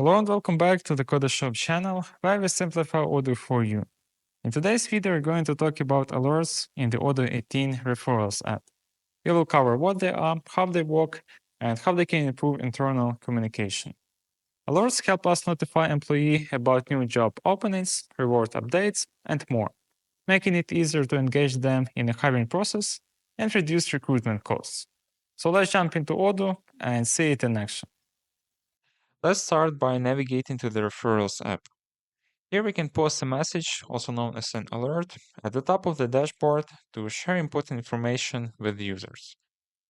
Hello and welcome back to the Coder Shop channel, where we simplify Odoo for you. In today's video, we're going to talk about alerts in the Odoo 18 Referrals app. We will cover what they are, how they work, and how they can improve internal communication. Alerts help us notify employees about new job openings, reward updates, and more, making it easier to engage them in the hiring process and reduce recruitment costs. So let's jump into Odoo and see it in action. Let's start by navigating to the Referrals app. Here we can post a message, also known as an alert, at the top of the dashboard to share important information with users.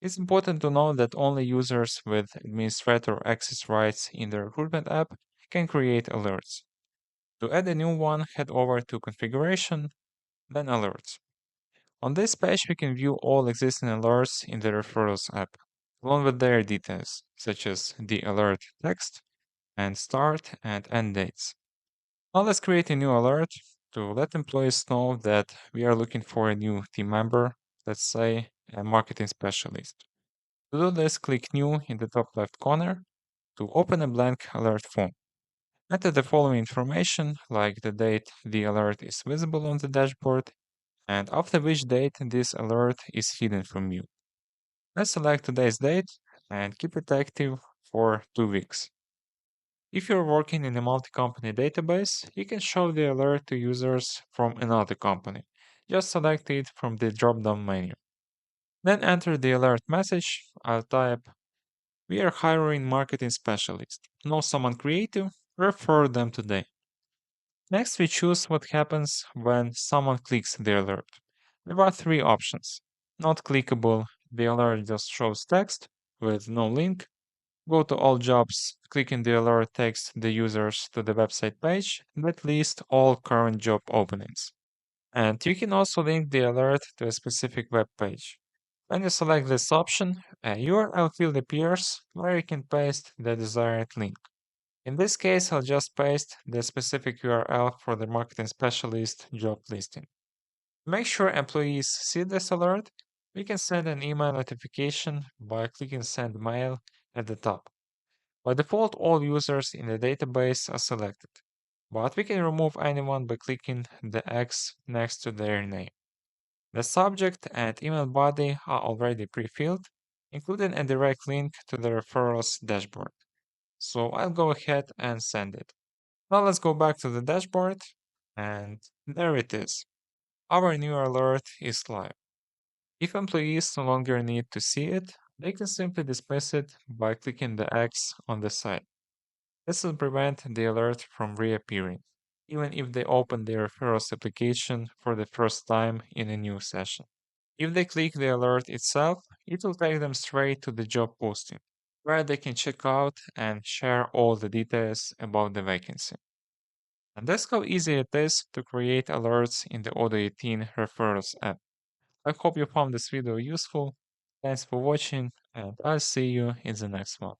It's important to know that only users with administrator access rights in the recruitment app can create alerts. To add a new one, head over to Configuration, then Alerts. On this page, we can view all existing alerts in the Referrals app, along with their details, such as the alert text and start and end dates. Now let's create a new alert to let employees know that we are looking for a new team member, let's say a marketing specialist. To do this, click New in the top left corner to open a blank alert form. Enter the following information, like the date the alert is visible on the dashboard, and after which date this alert is hidden from view. Let's select today's date and keep it active for 2 weeks. If you're working in a multi-company database, you can show the alert to users from another company. Just select it from the drop-down menu. Then enter the alert message. I'll type, "We are hiring marketing specialists. Know someone creative? Refer them today." Next, we choose what happens when someone clicks the alert. There are 3 options. Not clickable, the alert just shows text with no link. Go to all jobs, clicking the alert takes the users to the website page that lists all current job openings. And you can also link the alert to a specific web page. When you select this option, a URL field appears where you can paste the desired link. In this case, I'll just paste the specific URL for the marketing specialist job listing. To make sure employees see this alert, we can send an email notification by clicking Send Mail at the top. By default, all users in the database are selected, but we can remove anyone by clicking the X next to their name. The subject and email body are already pre-filled, including a direct link to the referrals dashboard. So I'll go ahead and send it. Now let's go back to the dashboard, and there it is. Our new alert is live. If employees no longer need to see it, they can simply dismiss it by clicking the X on the side. This will prevent the alert from reappearing, even if they open their referrals application for the first time in a new session. If they click the alert itself, it will take them straight to the job posting, where they can check out and share all the details about the vacancy. And that's how easy it is to create alerts in the Odoo 18 Referrals app. I hope you found this video useful. Thanks for watching, and I'll see you in the next one.